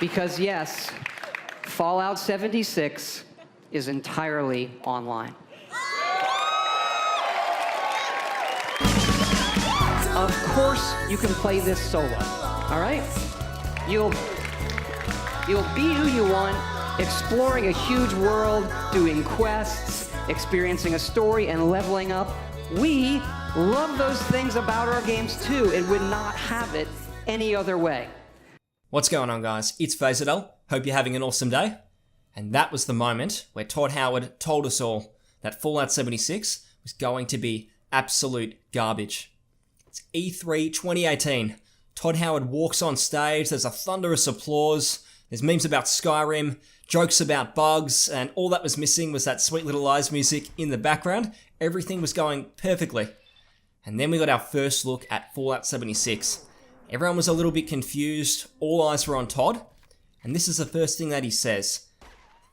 Because yes, Fallout 76 is entirely online. Of course, you can play this solo, all right? You'll be who you want, exploring a huge world, doing quests, experiencing a story, and leveling up. We love those things about our games too, and would not have it any other way. What's going on, guys? It's Bethesda. Hope you're having an awesome day. And that was the moment where Todd Howard told us all that Fallout 76 was going to be absolute garbage. It's E3 2018. Todd Howard walks on stage, there's a thunderous applause, there's memes about Skyrim, jokes about bugs, and all that was missing was that Sweet Little Lies music in the background. Everything was going perfectly. And then we got our first look at Fallout 76. Everyone was a little bit confused, all eyes were on Todd, and this is the first thing that he says.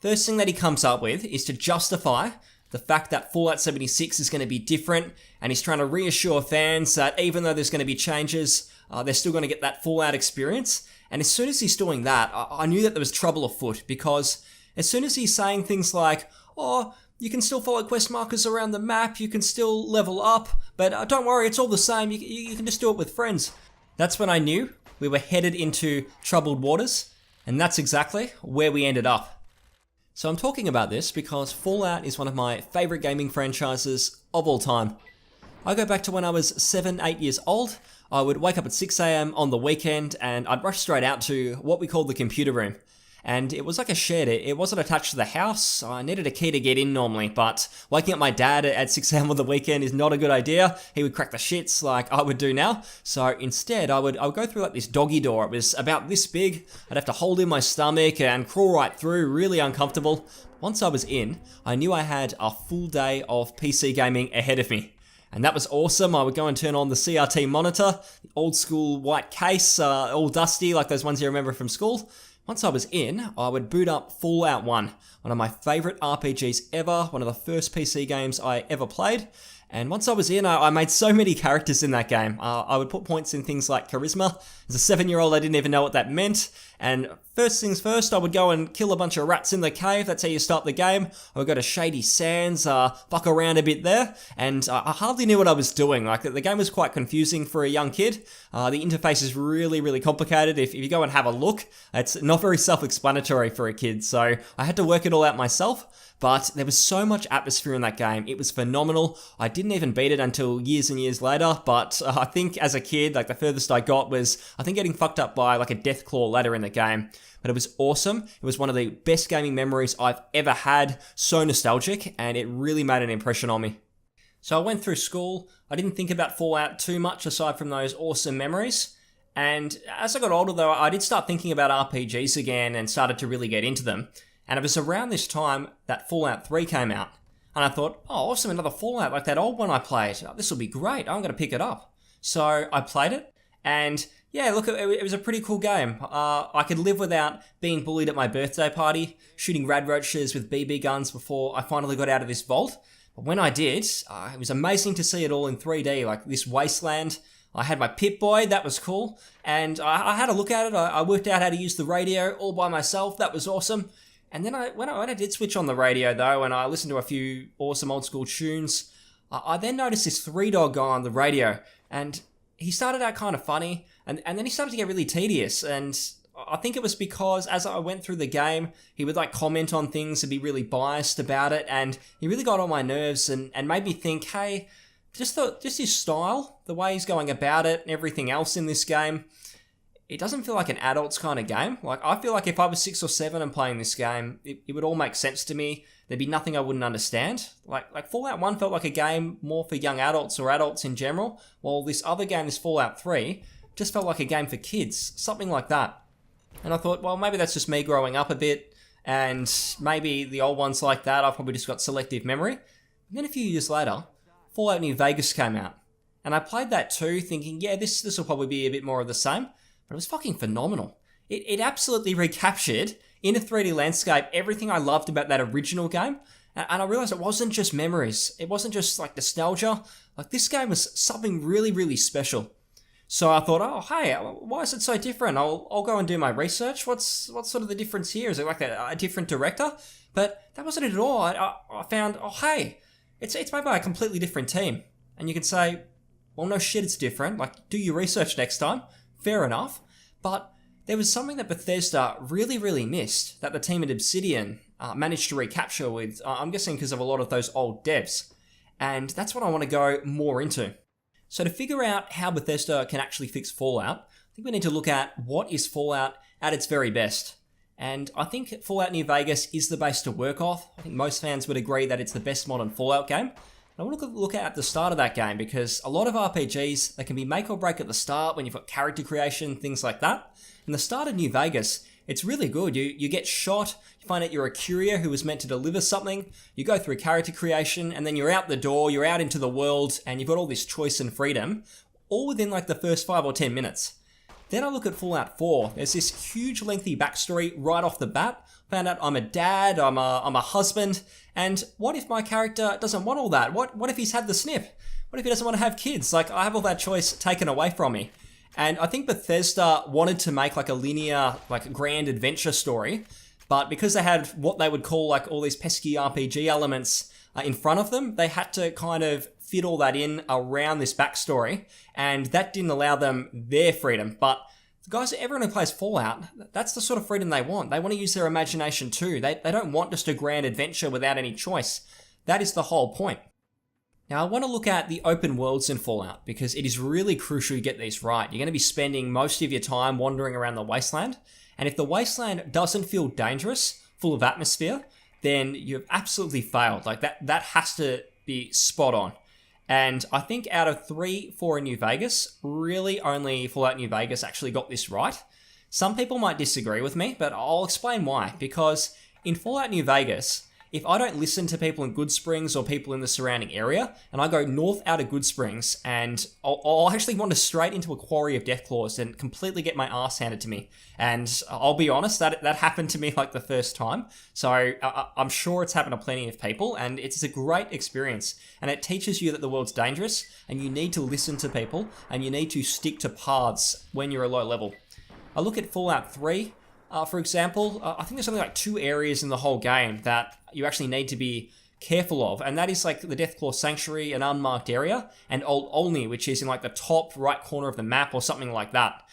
First thing that he comes up with is to justify the fact that Fallout 76 is going to be different, and he's trying to reassure fans that even though there's going to be changes, they're still going to get that Fallout experience. And as soon as he's doing that, I knew that there was trouble afoot, because as soon as he's saying things like, oh, you can still follow quest markers around the map, you can still level up, but don't worry, it's all the same, you can just do it with friends. That's when I knew we were headed into troubled waters, and that's exactly where we ended up. So I'm talking about this because Fallout is one of my favourite gaming franchises of all time. I go back to when I was 7, 8 years old. I would wake up at 6 a.m. on the weekend and I'd rush straight out to what we called the computer room. And it was like a shed, it wasn't attached to the house. I needed a key to get in normally, but waking up my dad at 6 a.m. on the weekend is not a good idea. He would crack the shits like I would do now. So instead, I would go through like this doggy door. It was about this big. I'd have to hold in my stomach and crawl right through, really uncomfortable. Once I was in, I knew I had a full day of PC gaming ahead of me. And that was awesome. I would go and turn on the CRT monitor, the old school white case, all dusty like those ones you remember from school. Once I was in, I would boot up Fallout 1, one of my favourite RPGs ever, one of the first PC games I ever played. And once I was in, I made so many characters in that game. I would put points in things like charisma. As a 7-year-old, I didn't even know what that meant. And first things first, I would go and kill a bunch of rats in the cave. That's how you start the game. I would go to Shady Sands, fuck around a bit there. And I hardly knew what I was doing. Like, the game was quite confusing for a young kid. The interface is really, really complicated. If you go and have a look, it's not very self-explanatory for a kid. So I had to work it all out myself. But there was so much atmosphere in that game. It was phenomenal. I didn't even beat it until years and years later, but I think as a kid, like the furthest I got was, I think getting fucked up by like a Deathclaw ladder in the game. But it was awesome. It was one of the best gaming memories I've ever had. So nostalgic, and it really made an impression on me. So I went through school. I didn't think about Fallout too much aside from those awesome memories. And as I got older though, I did start thinking about RPGs again and started to really get into them. And it was around this time that Fallout 3 came out. And I thought, oh, awesome, another Fallout like that old one I played. Oh, this will be great, I'm going to pick it up. So I played it, and yeah, look, it was a pretty cool game. I could live without being bullied at my birthday party, shooting rad roaches with BB guns before I finally got out of this vault. But when I did, it was amazing to see it all in 3D, like this wasteland. I had my Pip-Boy, that was cool. And I had a look at it, I worked out how to use the radio all by myself, that was awesome. And then when I did switch on the radio though, and I listened to a few awesome old school tunes, I then noticed this 3-Dog guy on the radio, and he started out kind of funny, and then he started to get really tedious, and I think it was because as I went through the game, he would like comment on things and be really biased about it, and he really got on my nerves and made me think, hey, just his style, the way he's going about it and everything else in this game, it doesn't feel like an adult's kind of game. Like, I feel like if I was 6 or 7 and playing this game, it would all make sense to me. There'd be nothing I wouldn't understand. Like Fallout 1 felt like a game more for young adults or adults in general, while this other game, this Fallout 3, just felt like a game for kids, something like that. And I thought, well, maybe that's just me growing up a bit, and maybe the old ones like that, I've probably just got selective memory. And then a few years later, Fallout New Vegas came out. And I played that too, thinking, yeah, this will probably be a bit more of the same. But it was fucking phenomenal. It absolutely recaptured, in a 3D landscape, everything I loved about that original game. And I realized it wasn't just memories. It wasn't just like nostalgia. Like, this game was something really, really special. So I thought, oh, hey, why is it so different? I'll go and do my research. What's sort of the difference here? Is it like a different director? But that wasn't it at all. I found, oh, hey, it's made by a completely different team. And you can say, well, no shit, it's different. Like, do your research next time. Fair enough. But there was something that Bethesda really, really missed that the team at Obsidian managed to recapture with, I'm guessing because of a lot of those old devs. And that's what I want to go more into. So to figure out how Bethesda can actually fix Fallout, I think we need to look at what is Fallout at its very best. And I think Fallout New Vegas is the base to work off. I think most fans would agree that it's the best modern Fallout game. I want to look at the start of that game because a lot of RPGs, they can be make or break at the start when you've got character creation, things like that. And the start of New Vegas, it's really good. You get shot, you find out you're a courier who was meant to deliver something, you go through character creation, and then you're out the door, you're out into the world, and you've got all this choice and freedom, all within like the first 5 or 10 minutes. Then I look at Fallout 4. There's this huge lengthy backstory right off the bat. Found out I'm a dad, I'm a husband, and what if my character doesn't want all that? What if he's had the snip? What if he doesn't want to have kids? Like, I have all that choice taken away from me. And I think Bethesda wanted to make like a linear, like grand adventure story, but because they had what they would call like all these pesky RPG elements in front of them, they had to kind of fit all that in around this backstory, and that didn't allow them their freedom. But the guys, everyone who plays Fallout, that's the sort of freedom they want. They want to use their imagination too. They don't want just a grand adventure without any choice. That is the whole point. Now, I want to look at the open worlds in Fallout because it is really crucial you get these right. You're going to be spending most of your time wandering around the wasteland, and if the wasteland doesn't feel dangerous, full of atmosphere, then you've absolutely failed. Like that has to be spot on. And I think out of 3, 4 in New Vegas, really only Fallout New Vegas actually got this right. Some people might disagree with me, but I'll explain why. Because in Fallout New Vegas, if I don't listen to people in Good Springs or people in the surrounding area, and I go north out of Good Springs, and I'll actually wander straight into a quarry of Deathclaws and completely get my ass handed to me. And I'll be honest, that happened to me like the first time. So I'm sure it's happened to plenty of people, and it's a great experience. And it teaches you that the world's dangerous, and you need to listen to people, and you need to stick to paths when you're a low level. I look at Fallout 3. For example, I think there's only like 2 areas in the whole game that you actually need to be careful of, and that is like the Deathclaw Sanctuary, an unmarked area, and Old Olney, which is in like the top right corner of the map or something like that.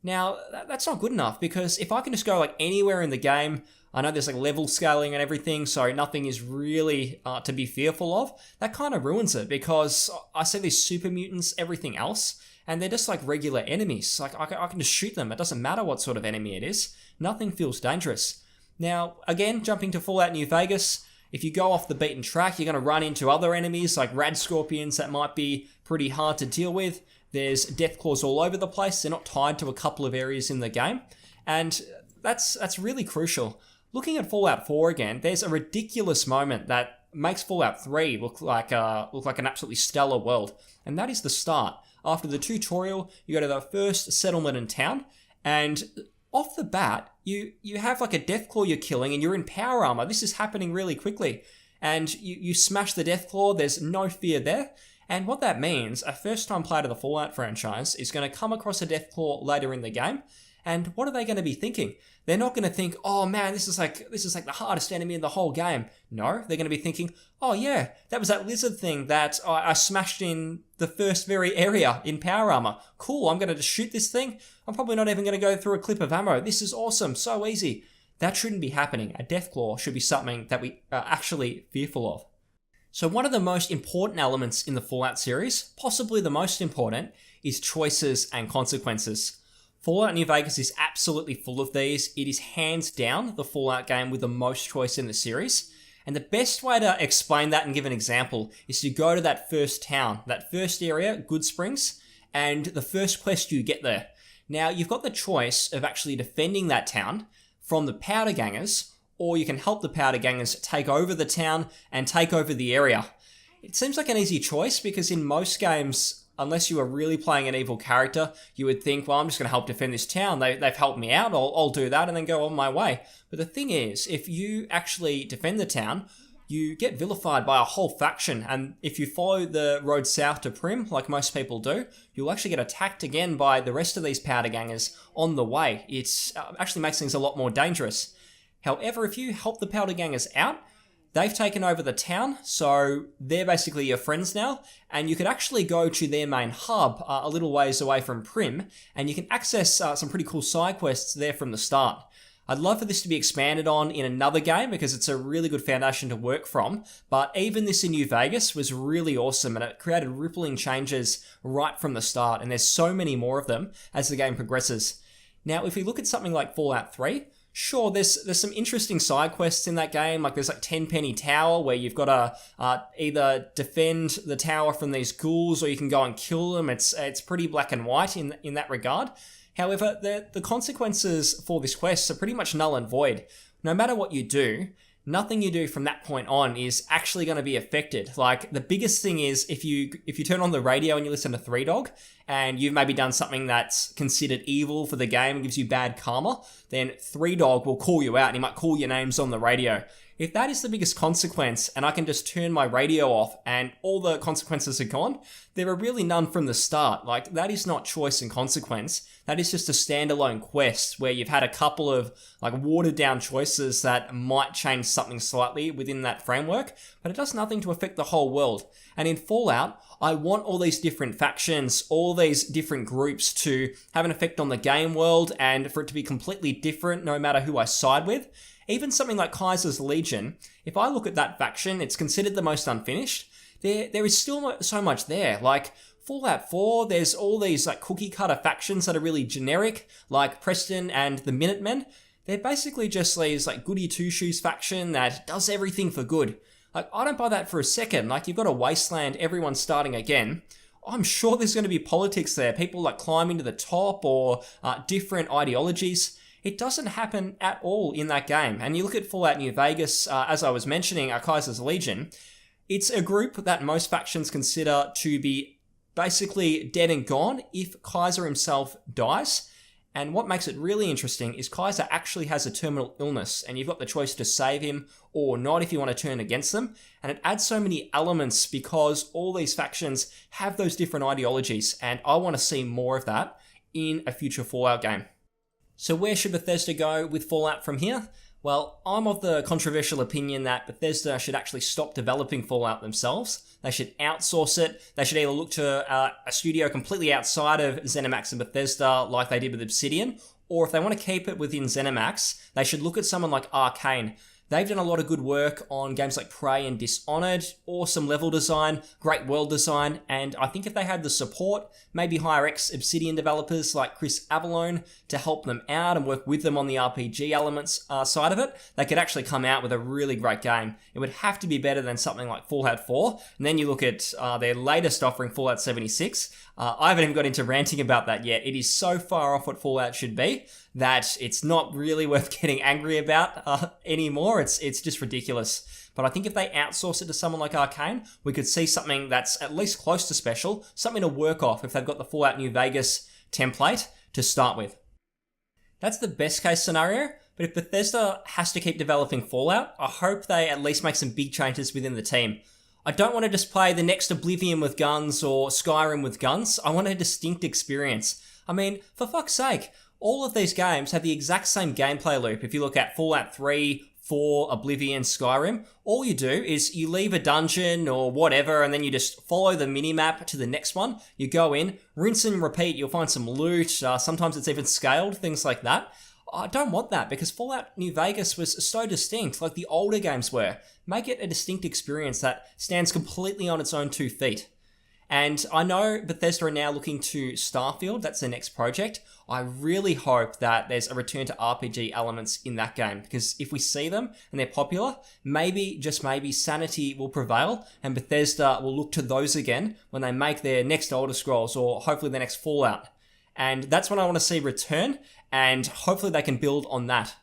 Now, that's not good enough, because if I can just go like anywhere in the game, I know there's like level scaling and everything, so nothing is really to be fearful of. That kind of ruins it, because I see these super mutants, everything else, and they're just like regular enemies. Like I can just shoot them. It doesn't matter what sort of enemy it is. Nothing feels dangerous. Now, again, jumping to Fallout New Vegas, if you go off the beaten track, you're going to run into other enemies like rad scorpions that might be pretty hard to deal with. There's Deathclaws all over the place. They're not tied to a couple of areas in the game. And that's really crucial. Looking at Fallout 4 again, there's a ridiculous moment that makes Fallout 3 look like an absolutely stellar world. And that is the start. After the tutorial, you go to the first settlement in town, and off the bat, you have like a Deathclaw you're killing, and you're in power armor. This is happening really quickly. And you smash the Deathclaw, there's no fear there. And what that means, a first-time player to the Fallout franchise is going to come across a Deathclaw later in the game, and what are they going to be thinking? They're not going to think, oh man, this is like the hardest enemy in the whole game. No, they're going to be thinking, oh yeah, that was that lizard thing that I smashed in the first very area in power armor. Cool, I'm going to just shoot this thing. I'm probably not even going to go through a clip of ammo. This is awesome, so easy. That shouldn't be happening. A Deathclaw should be something that we are actually fearful of. So one of the most important elements in the Fallout series, possibly the most important, is choices and consequences. Fallout New Vegas is absolutely full of these. It is hands down the Fallout game with the most choice in the series. And the best way to explain that and give an example is to go to that first town, that first area, Good Springs, and the first quest you get there. Now, you've got the choice of actually defending that town from the powder gangers, or you can help the powder gangers take over the town and take over the area. It seems like an easy choice because in most games, unless you are really playing an evil character, you would think, well, I'm just going to help defend this town. They've helped me out. I'll do that and then go on my way. But the thing is, if you actually defend the town, you get vilified by a whole faction, and if you follow the road south to Prim, like most people do, you'll actually get attacked again by the rest of these powder gangers on the way. It actually makes things a lot more dangerous. However, if you help the powder gangers out, they've taken over the town, so they're basically your friends now, and you could actually go to their main hub a little ways away from Prim, and you can access some pretty cool side quests there from the start. I'd love for this to be expanded on in another game because it's a really good foundation to work from, but even this in New Vegas was really awesome and it created rippling changes right from the start, and there's so many more of them as the game progresses. Now, if we look at something like Fallout 3, sure, there's some interesting side quests in that game, like there's like Tenpenny Tower where you've got to either defend the tower from these ghouls or you can go and kill them. It's pretty black and white in that regard. However, the consequences for this quest are pretty much null and void. No matter what you do, nothing you do from that point on is actually going to be affected. Like, the biggest thing is if you turn on the radio and you listen to Three Dog, and you've maybe done something that's considered evil for the game and gives you bad karma, then Three Dog will call you out and he might call your names on the radio. If that is the biggest consequence and I can just turn my radio off and all the consequences are gone, there are really none from the start. Like, that is not choice and consequence. That is just a standalone quest where you've had a couple of like watered down choices that might change something slightly within that framework, but it does nothing to affect the whole world. And in Fallout, I want all these different factions, all these different groups to have an effect on the game world and for it to be completely different no matter who I side with. Even something like Kaiser's Legion, if I look at that faction, it's considered the most unfinished. There is still so much there. Like Fallout 4, there's all these like cookie cutter factions that are really generic, like Preston and the Minutemen. They're basically just these like goody two-shoes faction that does everything for good. Like, I don't buy that for a second. Like, you've got a wasteland, everyone's starting again. I'm sure there's going to be politics there, people like climbing to the top or different ideologies. It doesn't happen at all in that game. And you look at Fallout New Vegas, as I was mentioning, Kaiser's Legion, it's a group that most factions consider to be basically dead and gone if Kaiser himself dies. And what makes it really interesting is Kaiser actually has a terminal illness, and you've got the choice to save him or not if you want to turn against them. And it adds so many elements because all these factions have those different ideologies, and I want to see more of that in a future Fallout game. So where should Bethesda go with Fallout from here? Well, I'm of the controversial opinion that Bethesda should actually stop developing Fallout themselves. They should outsource it. They should either look to a studio completely outside of ZeniMax and Bethesda like they did with Obsidian, or if they want to keep it within ZeniMax, they should look at someone like Arcane. They've done a lot of good work on games like Prey and Dishonored, awesome level design, great world design, and I think if they had the support, maybe hire ex-Obsidian developers like Chris Avellone to help them out and work with them on the RPG elements side of it, they could actually come out with a really great game. It would have to be better than something like Fallout 4, and then you look at their latest offering, Fallout 76. I haven't even got into ranting about that yet. It is so far off what Fallout should be that it's not really worth getting angry about anymore. It's just ridiculous. But I think if they outsource it to someone like Arcane, we could see something that's at least close to special, something to work off if they've got the Fallout New Vegas template to start with. That's the best case scenario, but if Bethesda has to keep developing Fallout, I hope they at least make some big changes within the team. I don't want to just play the next Oblivion with guns or Skyrim with guns. I want a distinct experience. I mean, for fuck's sake, all of these games have the exact same gameplay loop. If you look at Fallout 3, 4, Oblivion, Skyrim, all you do is you leave a dungeon or whatever and then you just follow the minimap to the next one. You go in, rinse and repeat, you'll find some loot, sometimes it's even scaled, things like that. I don't want that because Fallout New Vegas was so distinct, like the older games were. Make it a distinct experience that stands completely on its own 2 feet. And I know Bethesda are now looking to Starfield, that's their next project. I really hope that there's a return to RPG elements in that game, because if we see them and they're popular, maybe, just maybe, sanity will prevail and Bethesda will look to those again when they make their next Elder Scrolls or hopefully their next Fallout. And that's when I want to see return, and hopefully they can build on that.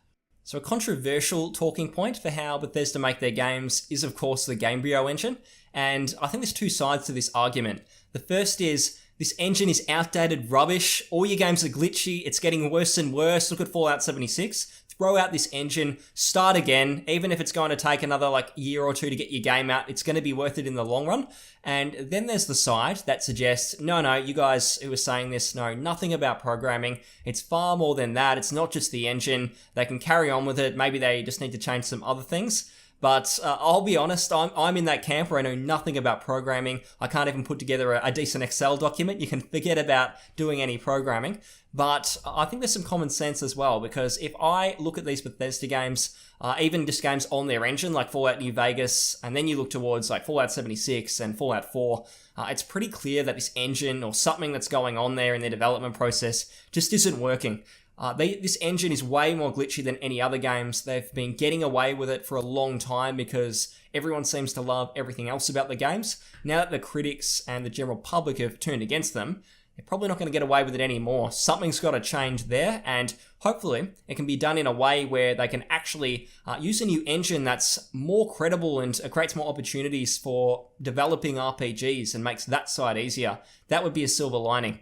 So a controversial talking point for how Bethesda make their games is of course the Gamebryo engine, and I think there's 2 sides to this argument. The first is, this engine is outdated rubbish, all your games are glitchy, it's getting worse and worse, look at Fallout 76, it's throw out this engine, start again, even if it's going to take another like year or two to get your game out, it's going to be worth it in the long run. And then there's the side that suggests, no, you guys who are saying this know nothing about programming. It's far more than that. It's not just the engine. They can carry on with it. Maybe they just need to change some other things. But I'll be honest, I'm in that camp where I know nothing about programming. I can't even put together a decent Excel document. You can forget about doing any programming. But I think there's some common sense as well, because if I look at these Bethesda games, even just games on their engine like Fallout New Vegas, and then you look towards like Fallout 76 and Fallout 4, it's pretty clear that this engine or something that's going on there in their development process just isn't working. This engine is way more glitchy than any other games. They've been getting away with it for a long time because everyone seems to love everything else about the games. Now that the critics and the general public have turned against them, they're probably not going to get away with it anymore. Something's got to change there, and hopefully it can be done in a way where they can actually use a new engine that's more credible and creates more opportunities for developing RPGs and makes that side easier. That would be a silver lining.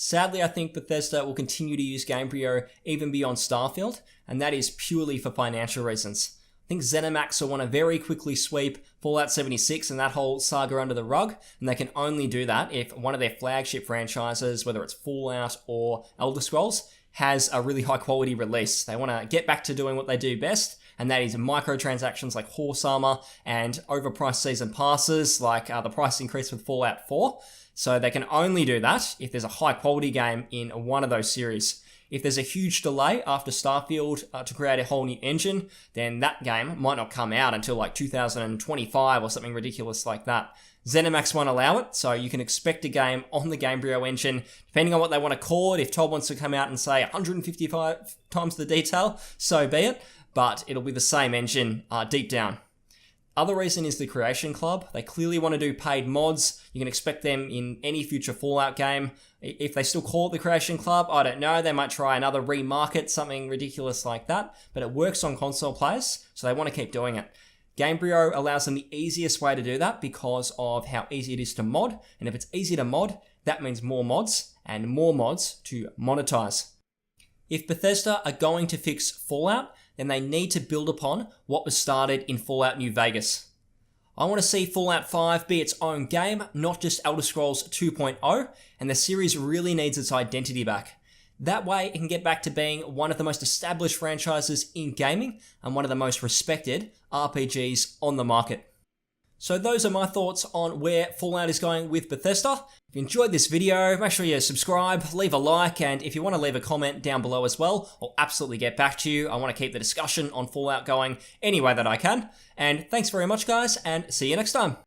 Sadly, I think Bethesda will continue to use Gamebryo even beyond Starfield, and that is purely for financial reasons. I think ZeniMax will want to very quickly sweep Fallout 76 and that whole saga under the rug, and they can only do that if one of their flagship franchises, whether it's Fallout or Elder Scrolls, has a really high quality release. They want to get back to doing what they do best, and that is microtransactions like horse armor and overpriced season passes like the price increase with Fallout 4. So they can only do that if there's a high quality game in one of those series. If there's a huge delay after Starfield to create a whole new engine, then that game might not come out until like 2025 or something ridiculous like that. ZeniMax won't allow it, so you can expect a game on the Gamebryo engine, depending on what they want to call it. If Todd wants to come out and say 155 times the detail, so be it, but it'll be the same engine deep down. Other reason is the Creation Club. They clearly want to do paid mods. You can expect them in any future Fallout game. If they still call it the Creation Club, I don't know. They might try another remarket, something ridiculous like that. But it works on console players, so they want to keep doing it. Gamebryo allows them the easiest way to do that because of how easy it is to mod. And if it's easy to mod, that means more mods and more mods to monetize. If Bethesda are going to fix Fallout, then they need to build upon what was started in Fallout New Vegas. I want to see Fallout 5 be its own game, not just Elder Scrolls 2.0, and the series really needs its identity back. That way, it can get back to being one of the most established franchises in gaming and one of the most respected RPGs on the market. So those are my thoughts on where Fallout is going with Bethesda. If you enjoyed this video, make sure you subscribe, leave a like, and if you want to leave a comment down below as well, I'll absolutely get back to you. I want to keep the discussion on Fallout going any way that I can. And thanks very much, guys, and see you next time.